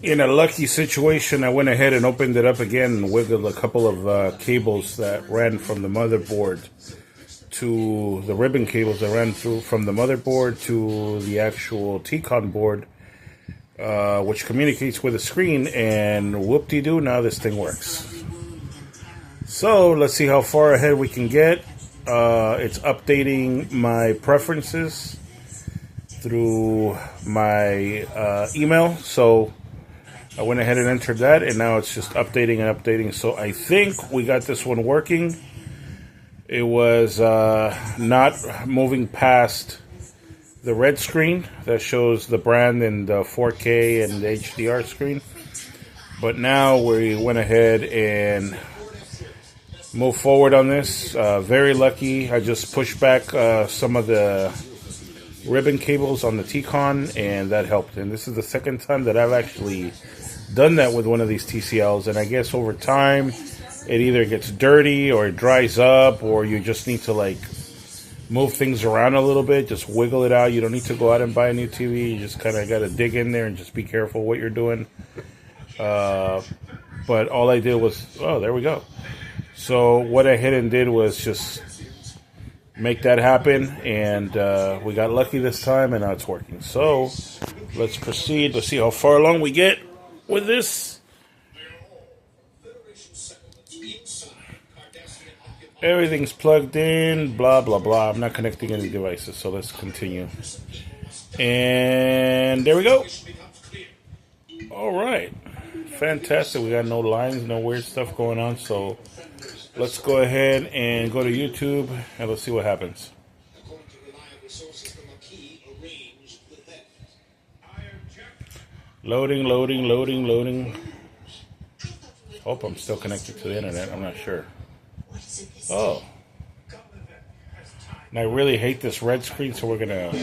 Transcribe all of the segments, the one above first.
In a lucky situation, I went ahead and opened it up again and wiggled a couple of cables that ran from the motherboard to the ribbon cables that ran through from the motherboard to the actual T-Con board, which communicates with the screen, and whoop-de-doo, now this thing works. So let's see how far ahead we can get. It's updating my preferences through my email, so I went ahead and entered that, and now it's just updating and updating. So I think we got this one working. It was not moving past the red screen that shows the brand and the 4K and the HDR screen. But now we went ahead and moved forward on this. Very lucky. I just pushed back some of the ribbon cables on the T-Con, and that helped. And this is the second time that I've actually done that with one of these TCLs, and I guess over time it either gets dirty or it dries up, or you just need to like move things around a little bit, just wiggle it out. You don't need to go out and buy a new TV. You just kind of got to dig in there and just be careful what you're doing. But all I did was, oh, there we go. So what I hit and did was just make that happen, and we got lucky this time, and now it's working. So let's proceed. Let's see how far along we get with this. Everything's plugged in, blah, blah, blah. I'm not connecting any devices, so let's continue. And there we go. All right. Fantastic. We got no lines, no weird stuff going on, so let's go ahead and go to YouTube, and let's see what happens. Loading. Hope I'm still connected to the internet. I'm not sure. Oh. And I really hate this red screen, so we're gonna... Woo!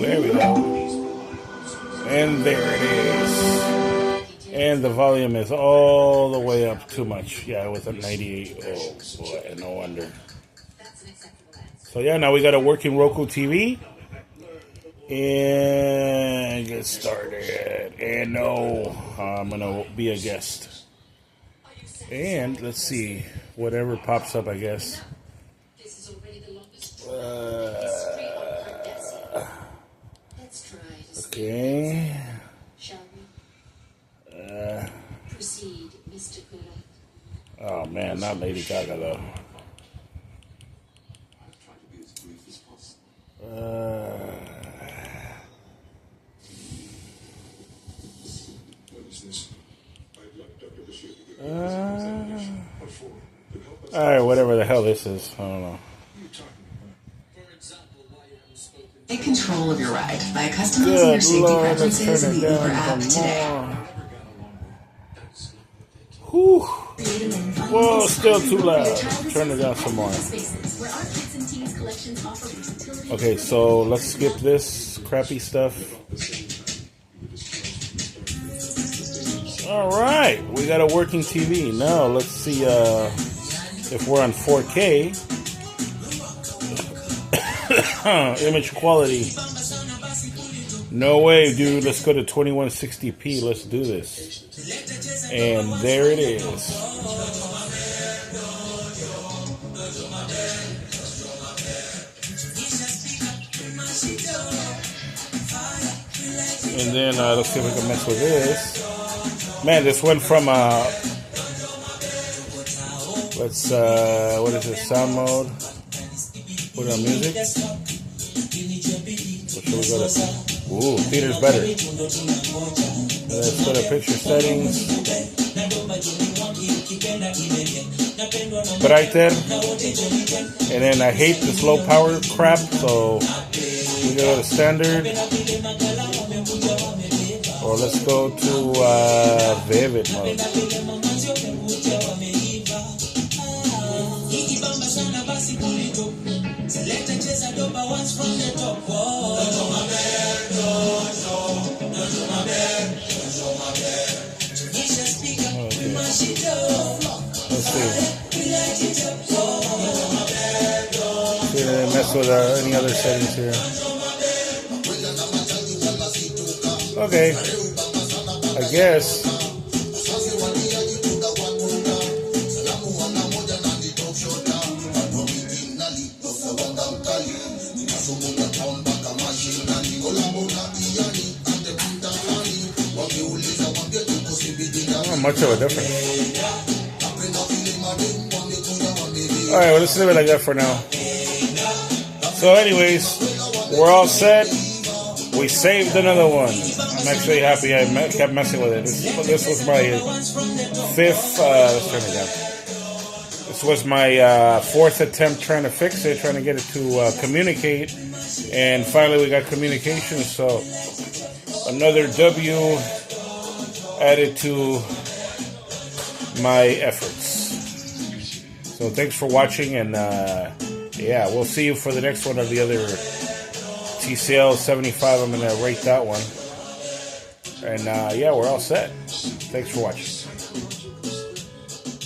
There we go. And there it is. And the volume is all the way up too much. Yeah, it was at 98. Oh, boy, no wonder. So, yeah, now we got a working Roku TV. And get started. And no, I'm going to be a guest. And let's see. Whatever pops up, I guess. Okay. Oh man, not Lady Gaga though. Alright, whatever the hell this is. I don't know. Take control of your ride by customizing your safety preferences in the Uber app today. Whew. Whoa, still too loud. Turn it down some more. Okay, so let's skip this crappy stuff. Alright, we got a working TV. Now, let's see if we're on 4K. Image quality. No way, dude. Let's go to 2160p. Let's do this. And there it is. And then let's see if we can mess with this. Man, this went from let's what is this? Sound mode. Put on music. What should we go to? Ooh, theater's better. Let's go to picture settings. Brighter. And then I hate this low power crap, so we go to standard. Or let's go to vivid mode. Let's see. Mess with any other settings here. Okay, I guess. Not much of a difference. Alright, well, let's leave it like that for now. So anyways, we're all set. We saved another one. I'm actually happy I kept messing with it. This was my fifth, let's turn it down. This was my fourth attempt trying to fix it, trying to get it to communicate. And finally we got communication, so another W added to my efforts. So thanks for watching, and yeah, we'll see you for the next one of the other TCL 75. I'm going to rate that one. And yeah, we're all set. Thanks for watching.